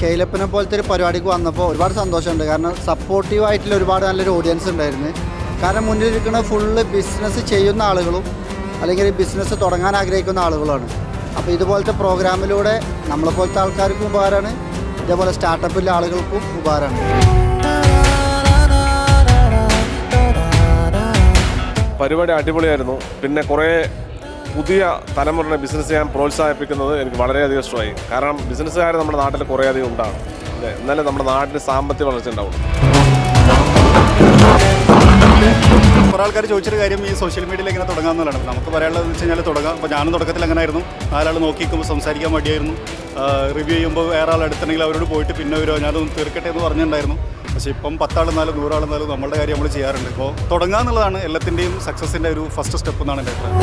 സ്കെയിലപ്പിനെ പോലത്തെ ഒരു പരിപാടിക്ക് വന്നപ്പോൾ ഒരുപാട് സന്തോഷമുണ്ട്. കാരണം സപ്പോർട്ടീവായിട്ടുള്ള ഒരുപാട് നല്ലൊരു ഓഡിയൻസ് ഉണ്ടായിരുന്നു. കാരണം മുന്നിലിരിക്കുന്ന ഫുള്ള് ബിസിനസ് ചെയ്യുന്ന ആളുകളും അല്ലെങ്കിൽ ബിസിനസ് തുടങ്ങാൻ ആഗ്രഹിക്കുന്ന ആളുകളാണ്. അപ്പോൾ ഇതുപോലത്തെ പ്രോഗ്രാമിലൂടെ നമ്മളെപ്പോലത്തെ ആൾക്കാർക്കും ഉപകാരമാണ്, ഇതേപോലെ സ്റ്റാർട്ടപ്പിലെ ആളുകൾക്കും ഉപകാരമാണ്. പരിപാടി അടിപൊളിയായിരുന്നു. പിന്നെ കുറേ പുതിയ തലമുറയുടെ ബിസിനസ് ചെയ്യാൻ പ്രോത്സാഹിപ്പിക്കുന്നത് എനിക്ക് വളരെയധികം ഇഷ്ടമായി. കാരണം ബിസിനസ്സുകാർ നമ്മുടെ നാട്ടിൽ കുറേയധികം ഉണ്ടാകും, എന്നാലേ നമ്മുടെ നാട്ടിൽ സാമ്പത്തിക വളർച്ച ഉണ്ടാവും. കുറേ ആൾക്കാർ ചോദിച്ചൊരു കാര്യം ഈ സോഷ്യൽ മീഡിയയിൽ എങ്ങനെ തുടങ്ങാമെന്നുള്ളതാണ്. നമുക്ക് പറയാനുള്ളതെന്ന് വെച്ച് കഴിഞ്ഞാൽ തുടങ്ങാം. അപ്പോൾ ഞാനും തുടക്കത്തിൽ അങ്ങനെ ആയിരുന്നു. നാലാൾ നോക്കിക്കുമ്പോൾ സംസാരിക്കാൻ മടിയായിരുന്നു. റിവ്യൂ ചെയ്യുമ്പോൾ വേറെ ആൾ അടുത്തുണ്ടെങ്കിൽ അവരോട് പോയിട്ട് പിന്നെ ഒരു ഞാനതൊന്ന് തീർക്കട്ടെ എന്ന് പറഞ്ഞിട്ടുണ്ടായിരുന്നു. പക്ഷേ ഇപ്പം 10 ആളെന്നാലും 100 ആളെന്നാലും നമ്മളുടെ കാര്യം നമ്മൾ ചെയ്യാറുണ്ട്. ഇപ്പോൾ തുടങ്ങുക എന്നുള്ളതാണ് എല്ലാത്തിൻ്റെയും സക്സസിൻ്റെ ഒരു ഫസ്റ്റ് സ്റ്റെപ്പ് എന്നാണ് എൻ്റെ അഭിപ്രായം.